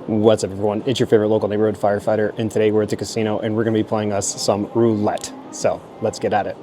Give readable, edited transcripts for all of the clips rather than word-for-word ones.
What's up, everyone? It's your favorite local neighborhood firefighter, and today we're at the casino and we're going to be playing us some roulette. So let's get at it.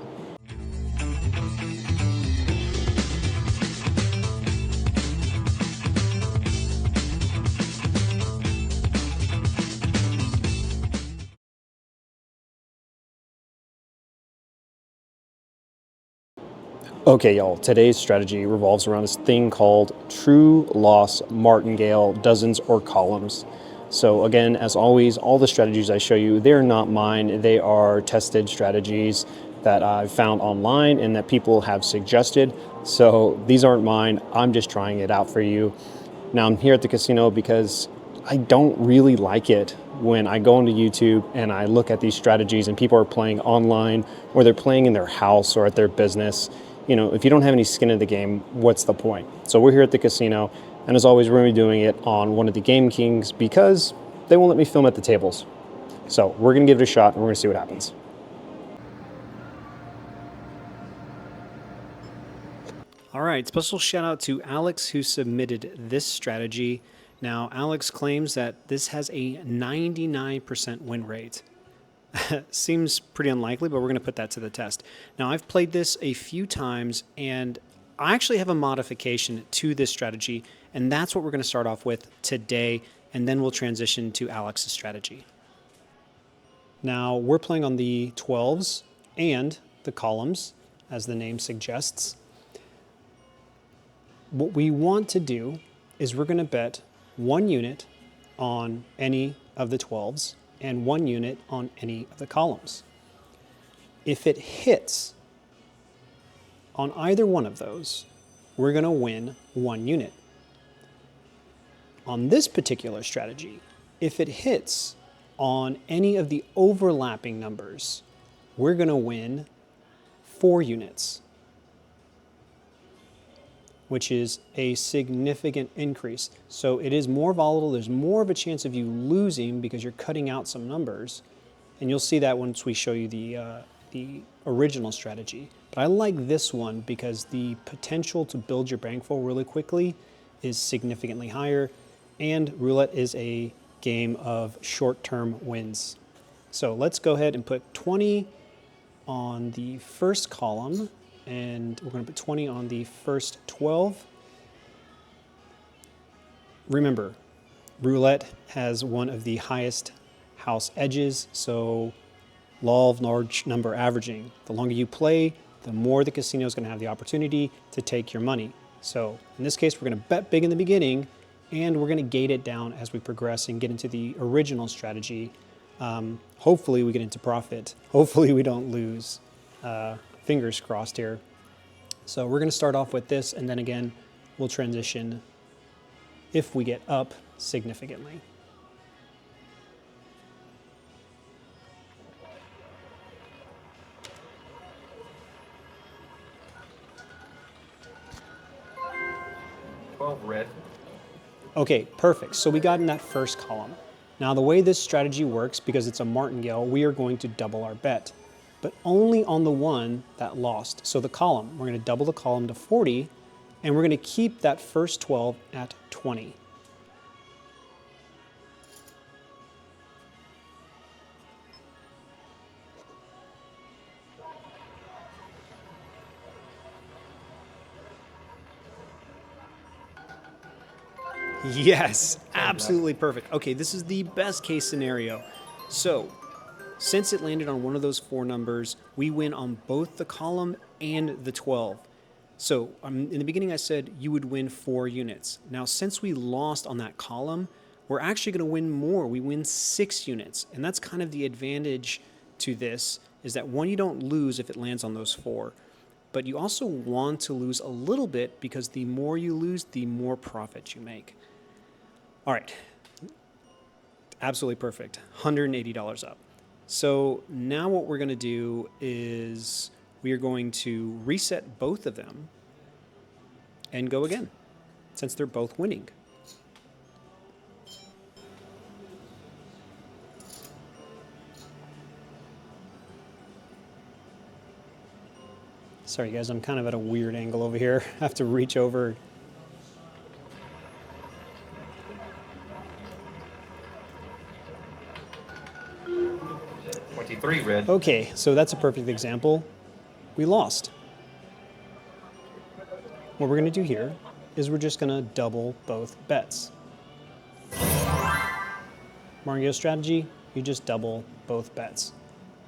Okay, y'all, today's strategy revolves around this thing called True Loss Martingale dozens or columns. So again, as always, all the strategies I show you, they're not mine. They are tested strategies that I've found online and that people have suggested. So these aren't mine. I'm just trying it out for you. Now I'm here at the casino because I don't really like it when I go into YouTube and I look at these strategies and people are playing online or they're playing in their house or at their business. You know, if you don't have any skin in the game, what's the point? So we're here at the casino, and as always, we're going to be doing it on one of the Game Kings because they won't let me film at the tables. So we're going to give it a shot and we're going to see what happens. All right, special shout out to Alex who submitted this strategy. Now, Alex claims that this has a 99% win rate. Seems pretty unlikely, but we're going to put that to the test. Now, I've played this a few times, and I actually have a modification to this strategy, and that's what we're going to start off with today, and then we'll transition to Alex's strategy. Now, we're playing on the 12s and the columns, as the name suggests. What we want to do is we're going to bet 1 unit on any of the 12s and 1 unit on any of the columns. If it hits on either one of those, we're going to win 1 unit. On this particular strategy, if it hits on any of the overlapping numbers, we're going to win 4 units, which is a significant increase. So it is more volatile. There's more of a chance of you losing because you're cutting out some numbers. And you'll see that once we show you the original strategy. But I like this one because the potential to build your bankroll really quickly is significantly higher. And roulette is a game of short-term wins. So let's go ahead and put 20 on the first column. And we're going to put 20 on the first 12. Remember, roulette has one of the highest house edges, so law of large number averaging. The longer you play, the more the casino is going to have the opportunity to take your money. So in this case, we're going to bet big in the beginning, and we're going to gate it down as we progress and get into the original strategy. Hopefully we get into profit. Hopefully we don't lose. Fingers crossed here. So we're going to start off with this, and then again, we'll transition if we get up significantly. Red. Okay, perfect. So we got in that first column. Now the way this strategy works, because it's a martingale, we are going to double our bet, but only on the one that lost. So the column, we're going to double the column to 40, and we're going to keep that first 12 at 20. Yes, absolutely perfect. Okay, this is the best case scenario. So, since it landed on one of those 4 numbers, we win on both the column and the 12. So, in the beginning I said you would win 4 units. Now, since we lost on that column, we're actually going to win more. We win 6 units. And that's kind of the advantage to this, is that one, you don't lose if it lands on those 4. But you also want to lose a little bit because the more you lose, the more profit you make. All right, absolutely perfect, $180 up. So now what we're going to do is we are going to reset both of them and go again, since they're both winning. Sorry guys, I'm kind of at a weird angle over here. I have to reach over. 23 red. Okay, so that's a perfect example. We lost. What we're going to do here is we're just going to double both bets. Martingale strategy, you just double both bets.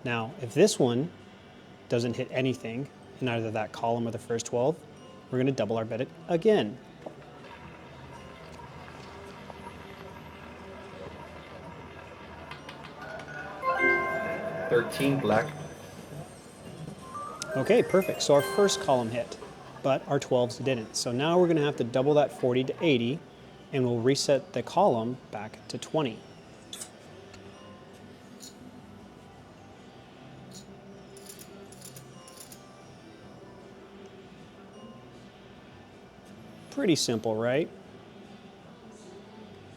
Now, if this one doesn't hit anything in either that column or the first 12, we're going to double our bet again. $13 black. Okay, perfect. So our first column hit, but our 12s didn't. So now we're going to have to double that 40 to 80, and we'll reset the column back to 20. Pretty simple, right?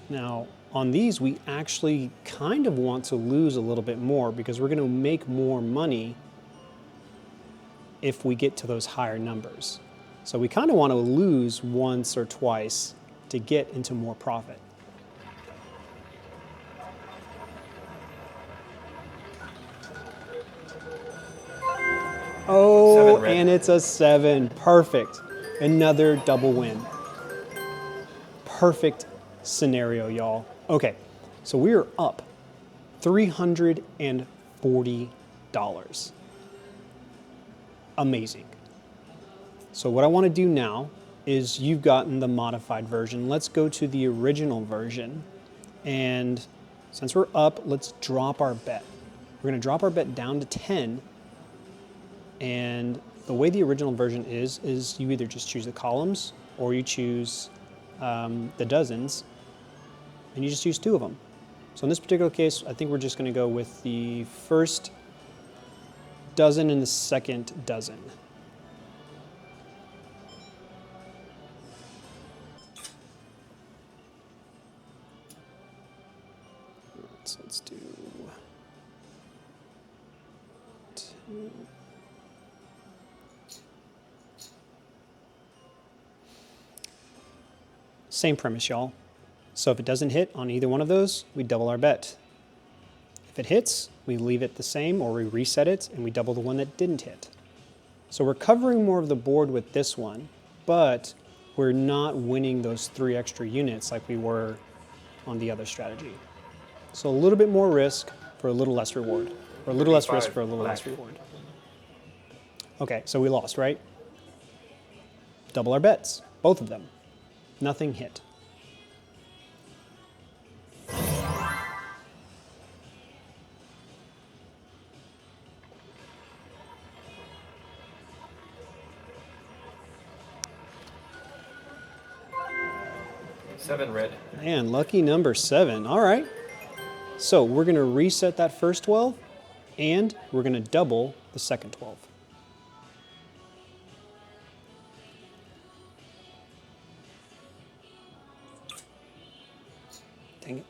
Now, on these, we actually kind of want to lose a little bit more because we're going to make more money if we get to those higher numbers. So we kind of want to lose once or twice to get into more profit. Oh, and it's a 7. Perfect. Another double win. Perfect scenario, y'all. Okay, so we are up $340. Amazing. So what I want to do now is you've gotten the modified version. Let's go to the original version. And since we're up, let's drop our bet. We're going to drop our bet down to 10. And the way the original version is you either just choose the columns or you choose the dozens, and you just use 2 of them. So in this particular case, I think we're just going to go with the first dozen and the second dozen. So let's do 2. Same premise, y'all. So if it doesn't hit on either one of those, we double our bet. If it hits, we leave it the same or we reset it and we double the one that didn't hit. So we're covering more of the board with this one, but we're not winning those 3 extra units like we were on the other strategy. So a little bit more risk for a little less reward, or a little less risk for a little less reward. Okay, so we lost, right? Double our bets, both of them. Nothing hit. Seven red. Man, lucky number 7. All right. So we're going to reset that first 12, and we're going to double the second 12. Dang it.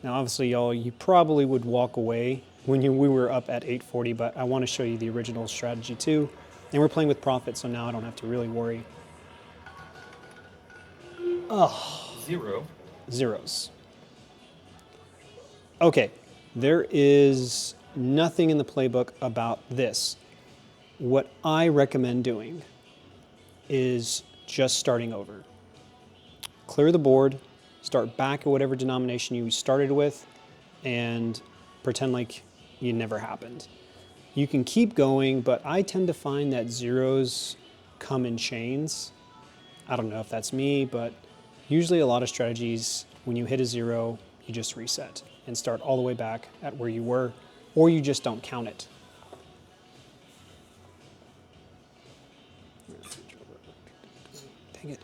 Now, obviously, y'all, you probably would walk away when we were up at 840, but I want to show you the original strategy too. And we're playing with profit, so now I don't have to really worry. Oh. 0. Zeros. Okay, there is nothing in the playbook about this. What I recommend doing is just starting over. Clear the board, start back at whatever denomination you started with, and pretend like it never happened. You can keep going, but I tend to find that zeros come in chains. I don't know if that's me, but usually a lot of strategies, when you hit a 0, you just reset and start all the way back at where you were, or you just don't count it. Dang it.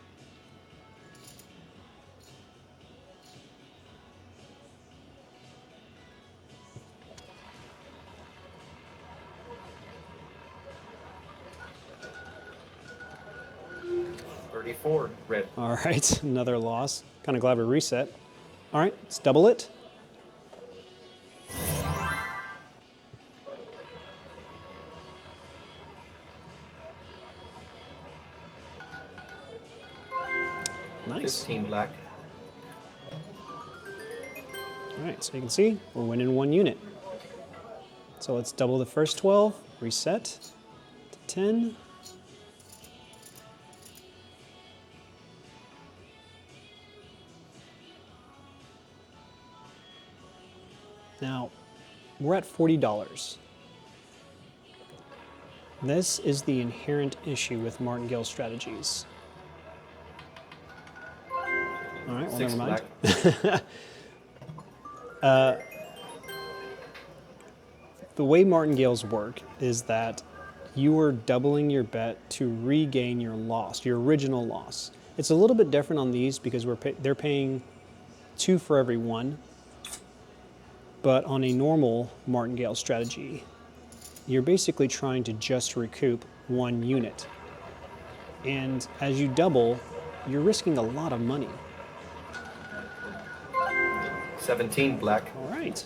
Red. All right, another loss. Kind of glad we reset. All right, let's double it. ace. 15 black. All right, so you can see we're winning 1 unit. So let's double the first 12, reset to 10. Now, we're at $40. This is the inherent issue with Martingale strategies. All right, well, 6 never mind. black. The way Martingales work is that you are doubling your bet to regain your loss, your original loss. It's a little bit different on these because they're paying 2 for every 1. But on a normal Martingale strategy, you're basically trying to just recoup 1 unit. And as you double, you're risking a lot of money. 17 black. All right.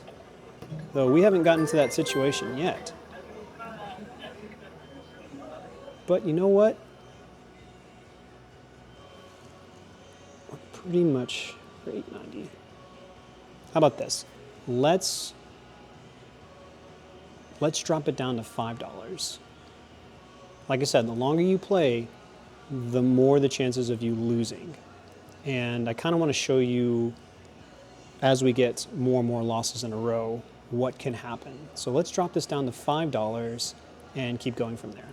Though we haven't gotten to that situation yet. But you know what? We're pretty much for 890. How about this? Let's drop it down to $5. Like I said, the longer you play, the more the chances of you losing. And I kind of want to show you, as we get more and more losses in a row, what can happen. So let's drop this down to $5 and keep going from there.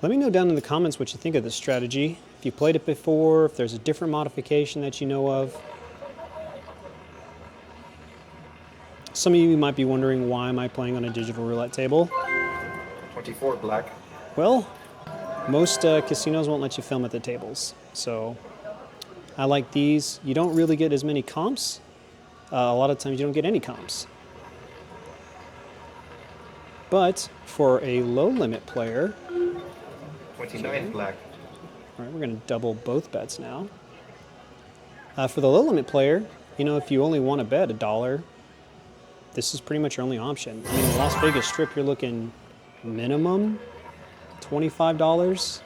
Let me know down in the comments what you think of this strategy. If you played it before, if there's a different modification that you know of. Some of you might be wondering, why am I playing on a digital roulette table? 24 black. Well, most casinos won't let you film at the tables. So I like these. You don't really get as many comps. A lot of times you don't get any comps. But for a low limit player, 29 black. all right, we're going to double both bets now. For the low limit player, you know, if you only want to bet $1, this is pretty much your only option. I mean, the Las Vegas Strip, you're looking minimum $25.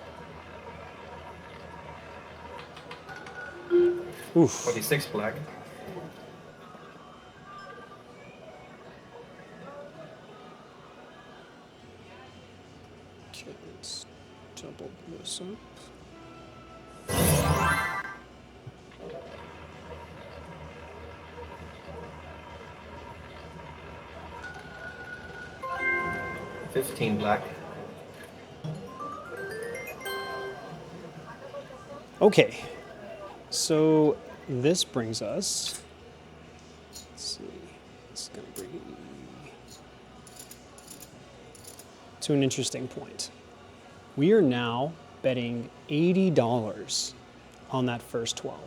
Oof. 26 black. Okay, let's double this up. $15 black. Okay, so this brings us, let's see, it's going to bring to an interesting point. We are now betting $80 on that first 12.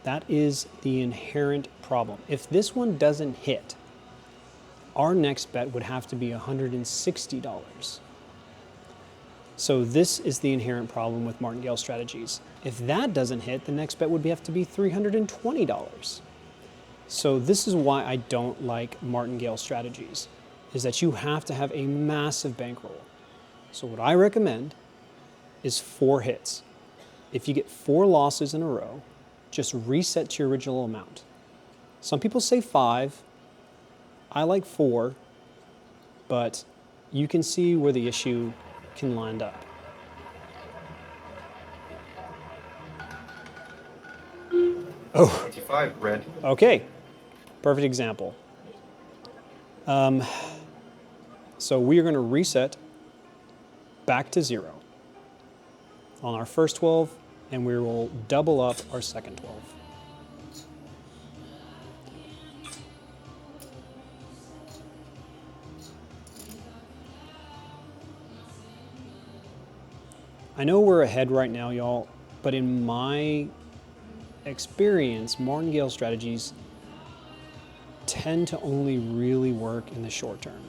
That is the inherent problem. If this one doesn't hit, our next bet would have to be $160. So this is the inherent problem with Martingale strategies. If that doesn't hit, the next bet would have to be $320. So this is why I don't like Martingale strategies, is that you have to have a massive bankroll. So what I recommend is 4 hits. If you get 4 losses in a row, just reset to your original amount. Some people say 5. I like 4, but you can see where the issue can land up. Oh, 25 red. okay. Perfect example. So we are going to reset back to 0 on our first 12, and we will double up our second 12. I know we're ahead right now, y'all, but in my experience, Martingale strategies tend to only really work in the short term.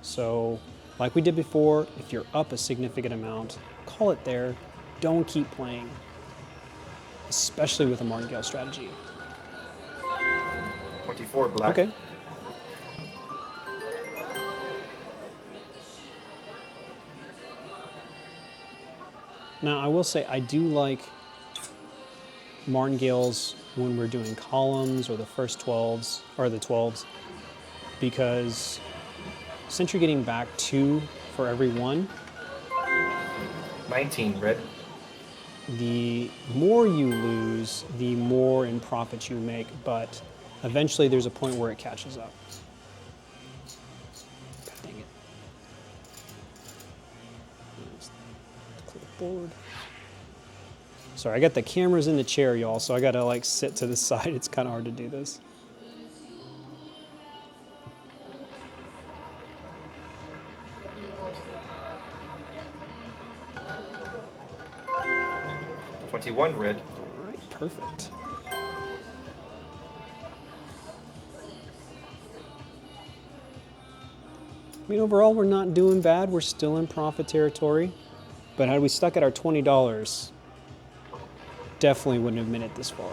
So, like we did before, if you're up a significant amount, call it there. Don't keep playing, especially with a Martingale strategy. 24 black. Okay. Now, I will say I do like martingales when we're doing columns or the first 12s, or the 12s, because since you're getting back 2 for every 1, 19 red. the more you lose, the more in profit you make, but eventually there's a point where it catches up. God dang it. Let's clear the board. Sorry, I got the cameras in the chair, y'all, so I gotta like sit to the side. It's kind of hard to do this. $21 red. All right, perfect. I mean, overall, we're not doing bad. We're still in profit territory. But had we stuck at our $20, definitely wouldn't have made it this far.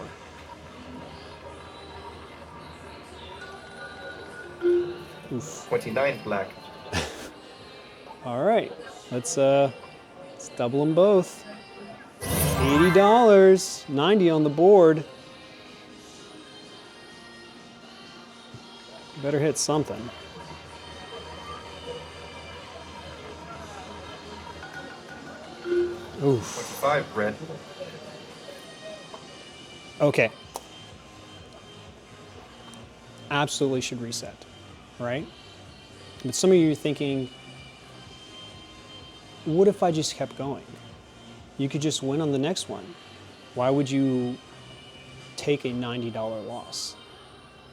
Oof. 29 black. All right, let's double them both. $80, 90 on the board. Better hit something. Oof. 25 red. Okay. Absolutely should reset, right? But some of you are thinking, what if I just kept going? You could just win on the next one. Why would you take a $90 loss?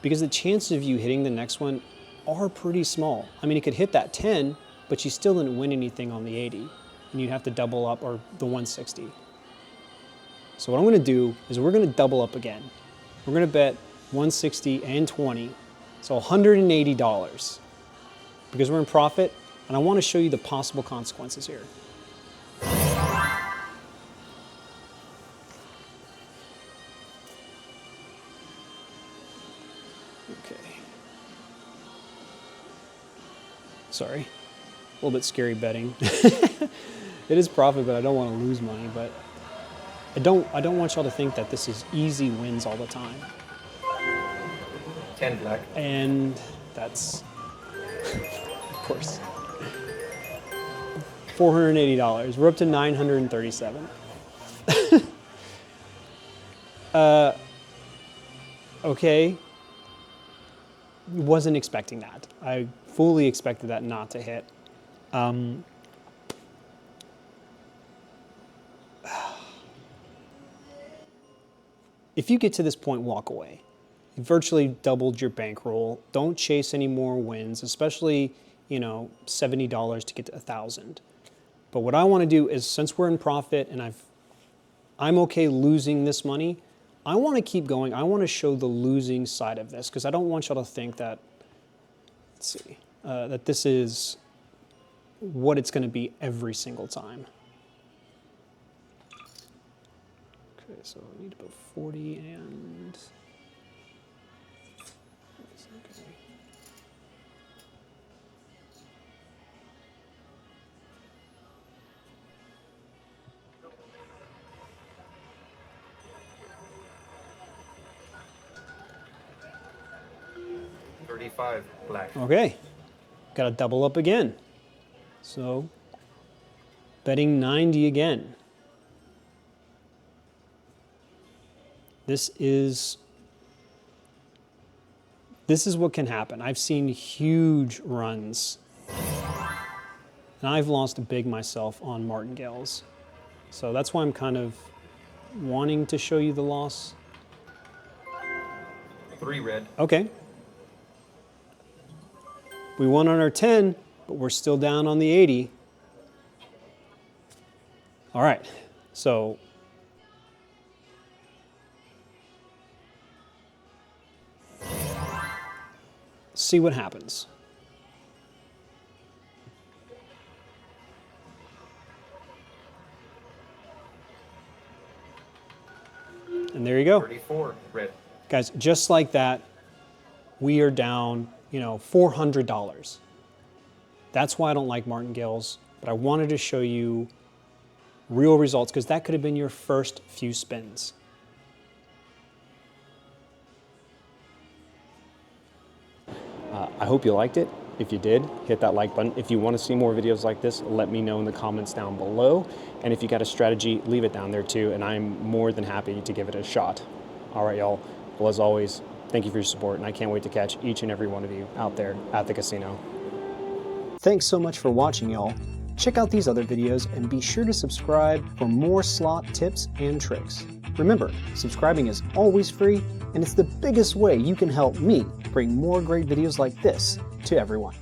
Because the chances of you hitting the next one are pretty small. I mean, it could hit that 10, but you still didn't win anything on the 80. And you'd have to double up, or the 160. So what I'm gonna do is we're gonna double up again. We're gonna bet 160 and 20, so $180. Because we're in profit, and I wanna show you the possible consequences here. Okay. Sorry, a little bit scary betting. It is profit, but I don't want to lose money. But I don't want y'all to think that this is easy wins all the time. 10 black. And that's, of course, $480. We're up to $937. Okay. Wasn't expecting that. I fully expected that not to hit. If you get to this point, walk away. You virtually doubled your bankroll. Don't chase any more wins, especially, $70 to get to 1,000. But what I want to do is, since we're in profit and I'm okay losing this money, I want to keep going. I want to show the losing side of this, because I don't want y'all to think that, that this is what it's going to be every single time. Okay, so I need about 40 and... Okay. $35 black. Okay, got to double up again. So, betting 90 again. This is what can happen. I've seen huge runs, and I've lost big myself on martingales. So that's why I'm kind of wanting to show you the loss. 3 red. Okay. We won on our 10, but we're still down on the 80. All right, so see what happens. And there you go. 34 red. Guys, just like that, we are down, $400. That's why I don't like martingales, but I wanted to show you real results, because that could have been your first few spins. I hope you liked it. If you did, hit that like button. If you want to see more videos like this, let me know in the comments down below. And if you got a strategy, leave it down there too, and I'm more than happy to give it a shot. All right, y'all. Well, as always, thank you for your support, and I can't wait to catch each and every one of you out there at the casino. Thanks so much for watching, y'all. Check out these other videos and be sure to subscribe for more slot tips and tricks. Remember, subscribing is always free, and it's the biggest way you can help me bring more great videos like this to everyone.